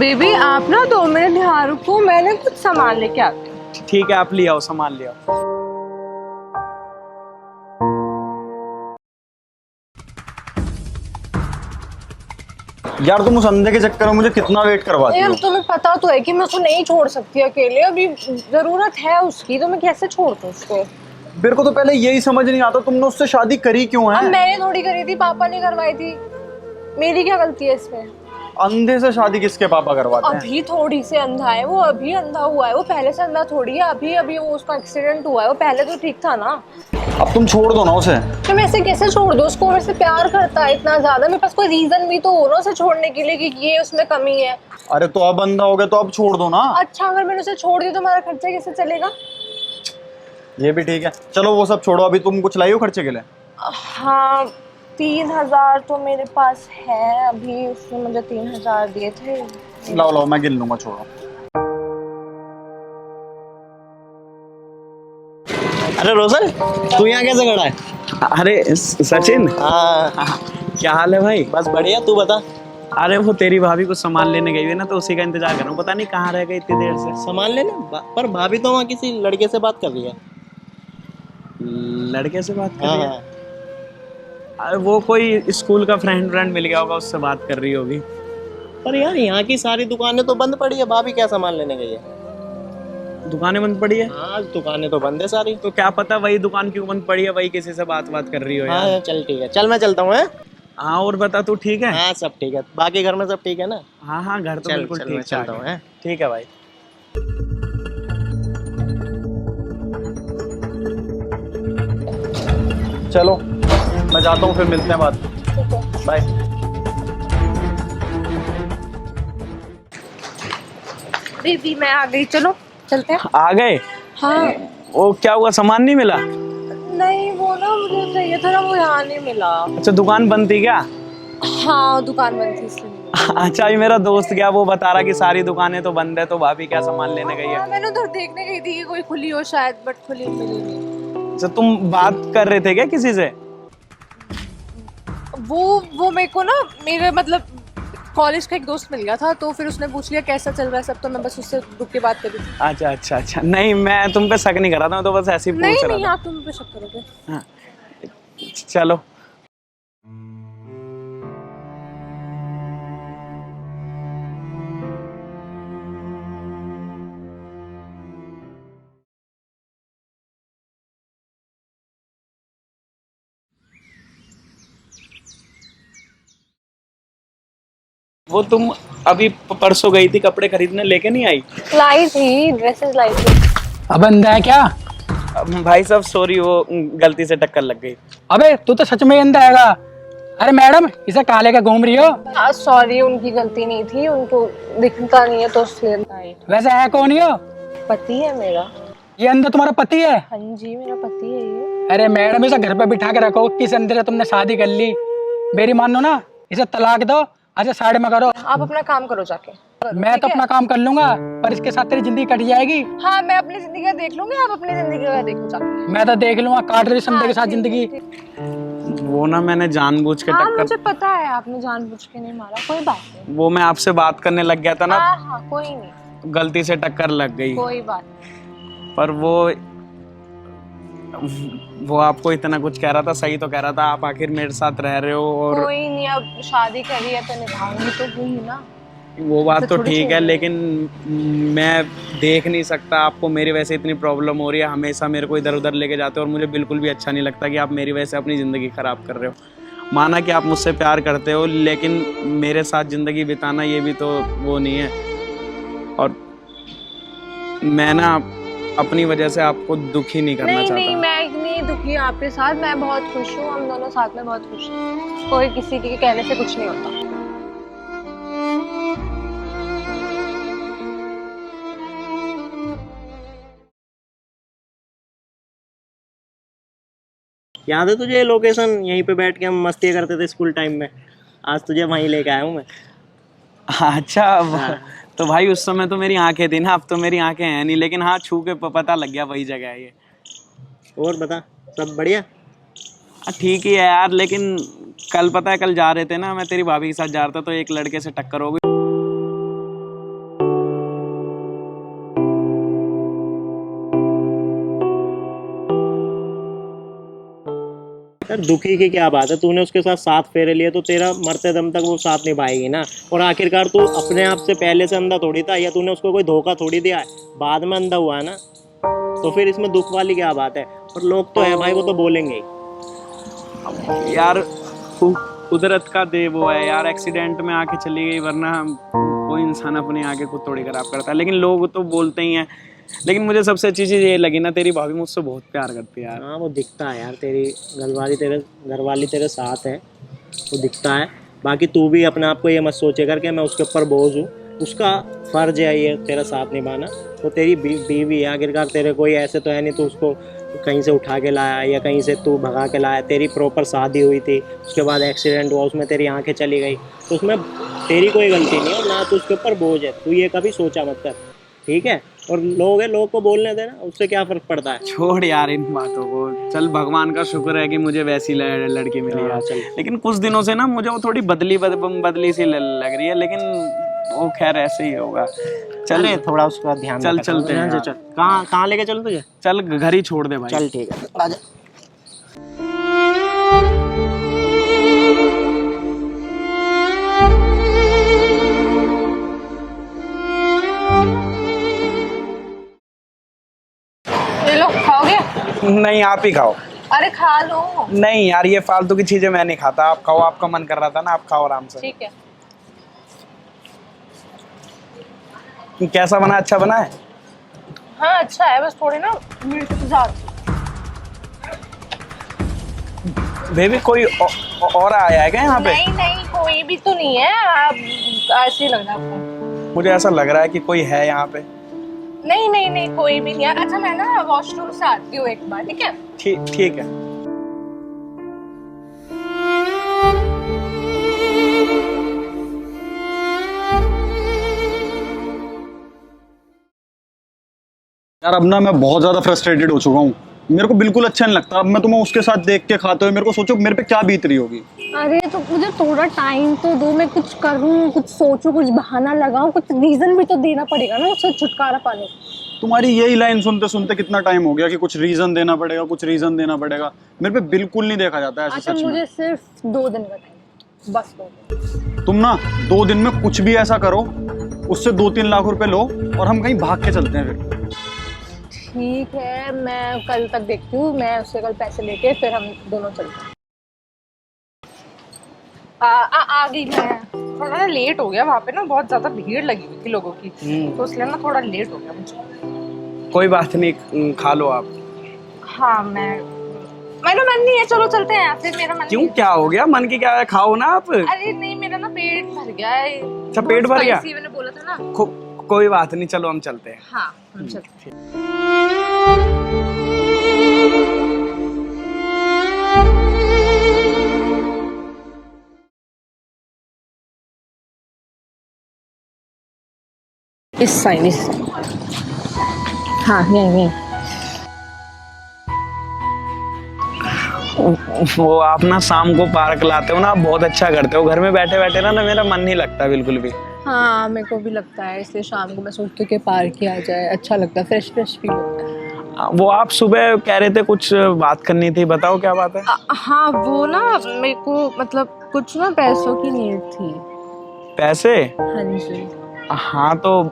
Baby आप ना 2 minute यहाँ रुको, मैंने कुछ सामान लेके आती हूँ। ठीक है, आप ले आओ, सामान ले आओ। यार तुम उस अंधे के चक्कर में मुझे कितना वेट करवाती यार हो। तुम्हें पता तो है कि मैं उसको नहीं छोड़ सकती अकेले, अभी जरूरत है उसकी, तो मैं कैसे छोड़ दूँ उसको। मेरे को तो पहले यही समझ नहीं आता तुमने उससे शादी करी क्यों अब है। मैंने थोड़ी करी थी, पापा ने करवाई थी, मेरी क्या गलती है इसमें। अंधे से शादी किसके पापा करवाते हैं। अभी थोड़ी से अंधा है वो, अभी अंधा हुआ है वो, पहले से अंधा थोड़ी है। अभी अभी वो उसका एक्सीडेंट हुआ है, वो पहले तो ठीक था ना। अब तुम छोड़ दो ना उसे। तो मैं ऐसे कैसे छोड़ दूँ उसको, मेरे से प्यार करता है इतना ज्यादा, मेरे पास कोई रीजन भी तो हो ना उसे छोड़ने के लिए कि ये उसमें कमी है। अरे तो अब अंधा हो गया तो अब छोड़ दो ना। अच्छा अगर मैंने उसे छोड़ दिया तो हमारा खर्चा कैसे चलेगा। ये भी ठीक है, चलो वो सब छोड़ो, अभी तुम कुछ लाई हो खर्चे के लिए। हाँ 3,000 तो मेरे पास है, अभी उसने मुझे 3,000 दिए थे। लाओ लाओ, मैं गिन लूंगा, छोड़ो। अरे रोशन, तू यहाँ कैसे खड़ा है? अरे सचिन, हाँ क्या हाल है भाई? बस बढ़िया, तू बता। अरे वो तेरी भाभी कुछ सामान लेने गई हुई है ना, तो उसी का इंतजार कर रहा हूँ। पता नहीं कहाँ रह गई इतनी देर से। सामान लेने पर भाभी तो वहाँ किसी लड़के से बात कर रही है। लड़के से बात कर हाँ रही है? हाँ। अरे वो कोई स्कूल का फ्रेंड मिल गया होगा, उससे बात कर रही होगी। पर यार यहाँ की सारी दुकानें तो बंद पड़ी है, भाभी क्या सामान लेने गई है? दुकानें बंद पड़ी है? हाँ दुकानें तो बंद है सारी। तो क्या पता वही दुकान क्यों बंद पड़ी है, वही किसी से बात कर रही हो यार। हाँ चल ठीक है, चल मैं चलता हूँ। हाँ और बता, तू ठीक है? हाँ सब ठीक है, बाकी घर में सब ठीक है ना? हाँ हाँ, घर तो चल बिल्कुल चल मैं ठीक चलता ठाक हूँ। है। ठीक है भाई। चलो मैं जाता हूँ, फिर मिलते हैं बाद में। बाय। बेबी मैं आ गई, चलो चलते हैं। आ गए? हाँ वो क्या हुआ, सामान नहीं मिला? नहीं वो ना मुझे चाहिए था ना, वो यहाँ नहीं मिला। अच्छा दुकान बंद थी क्या? हाँ दुकान बंद थी इसलिए नहीं मिला। अच्छा ये मेरा दोस्त गया, वो बता रहा कि सारी दुकानें तो बंद है, तो भाभी क्या सामान लेने गई हाँ, है। मैंने उधर देखने गई थी कि कोई खुली हो शायद, बट खुली मिली नहीं। अच्छा तुम बात कर रहे थे क्या किसी से? वो मेरे को ना, मेरे मतलब कॉलेज का एक दोस्त मिल गया था, तो फिर उसने पूछ लिया कैसा चल रहा है सब, तो मैं बस उससे रुक के बात कर रही थी। अच्छा अच्छा अच्छा, नहीं मैं तुम पे शक नहीं कर रहा था, मैं तो बस ऐसे ही नहीं पूछ नहीं रहा आप तुम पे शक करोगे। था। हाँ चलो। वो तुम अभी परसों गई थी कपड़े खरीदने, लेके नहीं आई? लाई थी, ड्रेसेस लाई थी। अब अंधा है क्या? भाई साहब सॉरी, वो गलती से टक्कर लग गई। अबे तू तो सच में ही अंधा हैगा। अरे मैडम, इसे कहाँ लेकर घूम रही हो? सॉरी उनकी गलती नहीं थी, उनको दिखता नहीं है तो इसलिए लाई। वैसे है कौन हो? पति है मेरा। ये अंधा तुम्हारा पति है? हाँ जी मेरा पति है ये। अरे मैडम, इसे घर पे बिठा के रखो, किस अंधे से तुमने शादी कर ली? मेरी मानो ना, इसे तलाक दो, अच्छा साइड में करो। आप अपना काम करो जाके। मैं तो अपना काम कर लूंगा, पर इसके साथ तेरी जिंदगी कट जाएगी। हाँ मैं अपनी जिंदगी का देख लूंगी, आप अपनी जिंदगी का देखो जाके। मैं तो देख लूंगा, काट रही संधे के साथ जिंदगी। वो ना मैंने जानबूझ के हाँ टक्कर, मुझे पता है आपने जानबूझ के नहीं मारा, कोई बात नहीं। वो मैं आपसे बात करने लग गया था ना, हाँ हाँ कोई नहीं, गलती से टक्कर लग गई। कोई बात नहीं। पर वो आपको इतना कुछ कह रहा था, सही तो कह रहा था, आप आखिर मेरे साथ रह रहे हो और कोई नहीं, अब शादी करी है तो निभाऊंगी तो हुई ना। वो बात तो थोड़ी ठीक है, छोड़ लेकिन मैं देख नहीं सकता आपको मेरी वजह से इतनी प्रॉब्लम हो रही है, हमेशा मेरे को इधर उधर लेके जाते हो, और मुझे बिल्कुल भी अच्छा नहीं लगता कि आप मेरी वजह से अपनी ज़िंदगी ख़राब कर रहे हो। माना कि आप मुझसे प्यार करते हो, लेकिन मेरे साथ ज़िंदगी बिताना ये भी तो वो नहीं है। और मैं ना अपनी वजह से आपको दुखी नहीं करना नहीं नहीं चाहता। मैं इतनी दुखी हूँ आपके साथ, मैं बहुत खुश हूँ, हम दोनों साथ में बहुत खुश हैं, कोई किसी के कहने से कुछ नहीं होता। याद है तुझे लोकेशन, यहीं पे बैठ के हम मस्ती करते थे स्कूल टाइम में? आज तुझे वहीं लेके आया हूँ मैं। अच्छा तो भाई उस समय तो मेरी आंखें थी ना, अब तो मेरी आंखें हैं नहीं, लेकिन हाँ छू के पता लग गया वही जगह है ये। और बता, सब बढ़िया? ठीक ही है यार, लेकिन कल पता है, कल जा रहे थे ना, मैं तेरी भाभी के साथ जा रहा था, तो एक लड़के से टक्कर हो गई। यार दुखी की क्या बात है, तूने उसके साथ 7 फेरे लिए तो तेरा मरते दम तक वो साथ निभाएगी ना। और आखिरकार तू अपने आप से पहले से अंधा थोड़ी था, या तूने उसको कोई धोखा थोड़ी दिया है, बाद में अंधा हुआ है ना। तो फिर इसमें दुख वाली क्या बात है। और लोग तो है भाई, वो तो बोलेंगे ही। यार कुदरत का दे वो है यार, एक्सीडेंट में आके चली गई, वरना कोई इंसान अपनी आंखें खुद थोड़ी खराब करता है। लेकिन लोग तो बोलते ही हैं। लेकिन मुझे सबसे अच्छी चीज़ ये लगी ना, तेरी भाभी मुझसे बहुत प्यार करती है यार। हाँ वो दिखता है यार, तेरी घरवाली तेरे साथ है, वो दिखता है। बाकी तू भी अपने आप को ये मत सोचे कर कि मैं उसके ऊपर बोझ हूँ। उसका फर्ज है ये तेरा साथ निभाना। वो तेरी बीवी है आखिरकार, तेरे कोई ऐसे तो है नहीं तू उसको कहीं से उठा के लाया या कहीं से तू भगा के लाया। तेरी प्रॉपर शादी हुई थी, उसके बाद एक्सीडेंट हुआ, उसमें तेरी आंखें चली गई, तो उसमें तेरी कोई गलती नहीं है, ना तू उसके ऊपर बोझ है। तू ये कभी सोचा मत कर, ठीक है। और लोग है, लोग को बोलने देना, उससे क्या फर्क पड़ता है। छोड़ यार इन बातों को, चल भगवान का शुक्र है कि मुझे वैसी लड़की मिली यार। चल। लेकिन कुछ दिनों से ना मुझे वो थोड़ी बदली सी लग रही है, लेकिन वो खैर ऐसे ही होगा। चल अरे थोड़ा उसका ध्यान चल रखा कर। चलते हैं। चल कहाँ लेके चल तुझे। चल घर ही छोड़ दे भाई। चल ठीक है, आजा। ये लो, खाओगे? नहीं आप ही खाओ। अरे खा लो। नहीं यार ये फालतू की चीजें मैं नहीं खाता, आप खाओ, आपका मन कर रहा था ना, आप खाओ आराम से। ठीक है। कैसा बना, अच्छा बना है? हाँ अच्छा है, बस थोड़े ना मिर्च के साथ। बेबी कोई और आया है क्या यहाँ पे? नहीं नहीं, कोई भी तो नहीं है, आप ऐसे ही लग रहा है आपको। मुझे ऐसा लग रहा है कि कोई है यहाँ पे। नहीं नहीं नहीं, कोई भी नहीं है। अच्छा मैं ना वॉशरूम से आती हूँ एक बार, ठीक है? ठीक है। यार अब ना मैं बहुत ज़्यादा फ्रस्ट्रेटेड हो चुका हूँ। मेरे को बिल्कुल अच्छा नहीं लगता। अब मैं तुम्हें उसके साथ देख के खाते हुए, मेरे को सोचो मेरे पे क्या बीत रही होगी। अरे तो मुझे थोड़ा टाइम तो दो, मैं कुछ करूँ, कुछ सोचूं, कुछ बहाना लगाऊं, कुछ रीजन भी तो देना पड़ेगा ना उससे छुटकारा पाने। तुम्हारी यही लाइन सुनते सुनते कितना टाइम हो गया कि कुछ रीज़न देना पड़ेगा, कुछ रीज़न देना पड़ेगा। मेरे पे बिल्कुल नहीं देखा जाता है ऐसे। अच्छा सच में मुझे सिर्फ 2 दिन का टाइम, बस 2 दिन। तुम ना 2 दिन में कुछ भी ऐसा करो, उससे 2-3 लाख रुपए लो और हम कहीं भाग के चलते हैं फिर। ठीक है, मैं कल तक देखती हूँ, मैं उससे कल पैसे लेके फिर हम दोनों चलते हैं। आ गई मैं। थोड़ा ना लेट हो गया, वहाँ पे ना बहुत ज्यादा भीड़ लगी हुई थी लोगों की, तो इसलिए ना थोड़ा लेट हो गया मुझे। कोई बात नहीं, खा लो आप। हाँ मेरा मन नहीं है, चलो चलते हैं यहाँ से। मेरा मन क्यों, नहीं क्या हो गया? मन की क्या है, खाओ ना आप। है। अरे नहीं, मेरा ना पेट भर गया है। अच्छा पेट भर गया? मैंने बोला था ना। कोई बात नहीं, चलो हम चलते हैं। हाँ हम चलते हैं। इस साइड हाँ यही। वो आप ना शाम को पार्क लाते हो ना, आप बहुत अच्छा करते हो। घर में बैठे बैठे ना मेरा मन नहीं लगता बिल्कुल भी। हाँ मेरे को भी लगता है, इसलिए शाम को मैं सोचती हूँ कि पार्क ही आ जाए, अच्छा लगता है, फ्रेश फ्रेश फील होता है। वो आप सुबह कह रहे थे कुछ बात करनी थी, बताओ क्या बात है? हाँ वो ना मेरे को मतलब कुछ ना पैसों की नीड थी। पैसे? हाँ जी। हाँ तो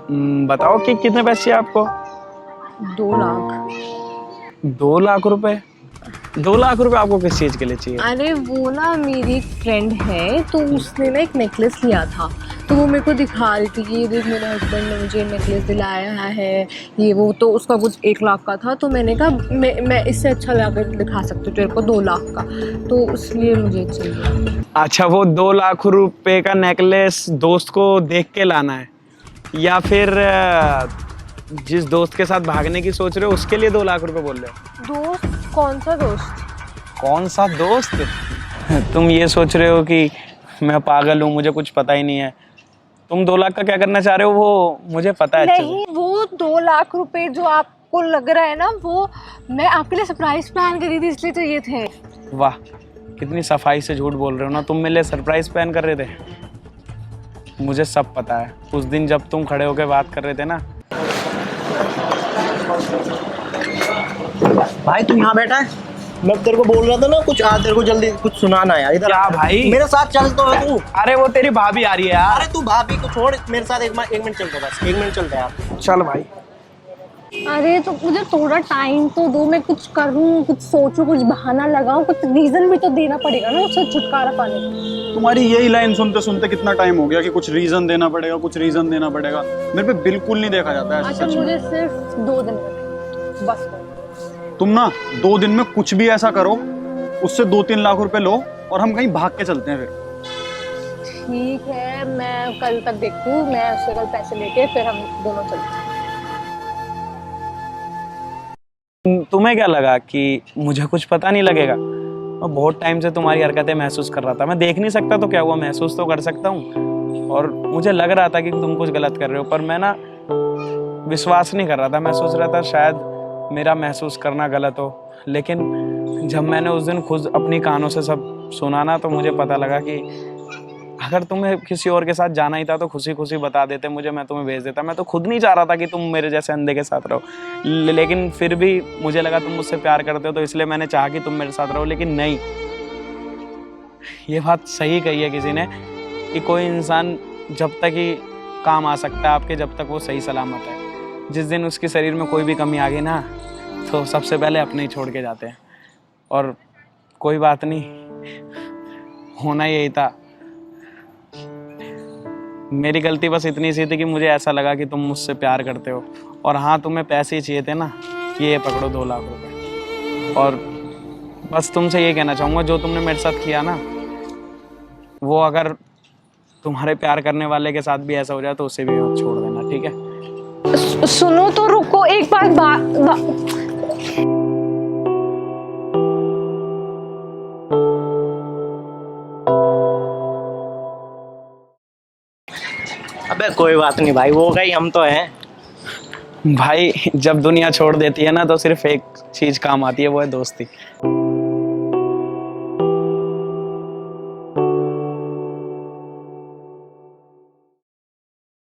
बताओ कि कितने पैसे चाहिए आपको? 2 लाख। 2 लाख रुपए? 2 लाख रुपए आपको किस चीज के लिए चाहिए? अरे वो ना मेरी एक फ्रेंड है, तो उसने ना एक नेकलेस लिया था, तो वो मेरे को दिखा रही थी कि ये देख मेरे हस्बैंड ने मुझे नेकलेस दिलाया है, ये वो, तो उसका कुछ 1 लाख का था। तो मैंने कहा मैं इससे अच्छा लाकर दिखा सकती हूँ तेरे को 2 लाख का, तो इसलिए मुझे चाहिए। अच्छा वो 2 लाख रुपए का नेकलेस दोस्त को देख के लाना है, या फिर जिस दोस्त के साथ भागने की सोच रहे हो उसके लिए 2 लाख रुपए बोल रहे हो? दोस्त? कौन सा दोस्त? कौन सा दोस्त? तुम ये सोच रहे हो कि मैं पागल हूँ, मुझे कुछ पता ही नहीं है। तुम 2 लाख का क्या करना चाह रहे हो वो मुझे पता है अच्छे से। नहीं, वो 2 लाख रुपए जो आपको लग रहा है ना, वो मैं आपके लिए सरप्राइज प्लान करी थी, इसलिए चाहिए थे। वाह कितनी सफाई से झूठ बोल रहे हो ना, तुम मेरे लिए सरप्राइज प्लान कर रहे थे। मुझे सब पता है, उस दिन जब तुम खड़े होकर बात कर रहे थे ना। भाई तू यहाँ बैठा है? मैं तेरे को बोल रहा था ना कुछ तेरे को जल्दी कुछ सुनाना है यार, इधर क्या आ। भाई? मेरे साथ चल तो है तू। अरे वो तेरी भाभी आ रही है यार। अरे तू भाभी को छोड़, मेरे साथ एक मिनट चलते बस, 1 मिनट चलते यार। चल भाई। अरे तो मुझे थोड़ा टाइम तो दो, मैं कुछ करूँ, कुछ सोचूं, कुछ बहाना लगाऊं, कुछ रीजन भी तो देना पड़ेगा ना उससे छुटकारा पाने का। तुम्हारी यही लाइन सुनते सुनते कितना टाइम हो गया कि कुछ रीजन देना पड़ेगा, कुछ रीजन देना पड़ेगा। मेरे पे बिल्कुल नहीं देखा जाता है ऐसे अच्छा सच में। मुझे सिर्फ 2 दिन का बस करो। तुम ना 2 दिन में कुछ भी ऐसा करो, उससे 2-3 लाख रुपए लो और हम कहीं भाग के चलते हैं फिर। ठीक है, मैं कल तक देखती हूँ, मैं उससे कल पैसे लेके फिर हम दोनों चलते हैं। तुम्हें क्या लगा कि मुझे कुछ पता नहीं लगेगा? मैं बहुत टाइम से तुम्हारी हरकतें महसूस कर रहा था। मैं देख नहीं सकता तो क्या हुआ, महसूस तो कर सकता हूँ। और मुझे लग रहा था कि तुम कुछ गलत कर रहे हो, पर मैं ना विश्वास नहीं कर रहा था। मैं सोच रहा था शायद मेरा महसूस करना गलत हो। लेकिन जब मैंने उस दिन खुद अपनी कानों से सब सुना ना, तो मुझे पता लगा कि अगर तुम्हें किसी और के साथ जाना ही था तो खुशी खुशी बता देते मुझे, मैं तुम्हें भेज देता। मैं तो खुद नहीं चाह रहा था कि तुम मेरे जैसे अंधे के साथ रहो, लेकिन फिर भी मुझे लगा तुम मुझसे प्यार करते हो, तो इसलिए मैंने चाहा कि तुम मेरे साथ रहो। लेकिन नहीं, ये बात सही कही है किसी ने कि कोई इंसान जब तक ही काम आ सकता है आपके, जब तक वो सही सलामत है। जिस दिन उसके शरीर में कोई भी कमी आ गई ना, तो सबसे पहले अपने ही छोड़ के जाते हैं। और कोई बात नहीं, होना यही था। मेरी गलती बस इतनी सी थी कि मुझे ऐसा लगा कि तुम मुझसे प्यार करते हो। और हाँ, तुम्हें पैसे ही चाहिए थे ना, ये पकड़ो 2 लाख रुपए। और बस तुमसे ये कहना चाहूँगा, जो तुमने मेरे साथ किया ना, वो अगर तुम्हारे प्यार करने वाले के साथ भी ऐसा हो जाए तो उसे भी छोड़ देना, ठीक है? सुनो तो, रुको एक बार अबे कोई बात नहीं भाई, वो गई, हम तो हैं। भाई जब दुनिया छोड़ देती है ना, तो सिर्फ एक चीज़ काम आती है, वो है दोस्ती।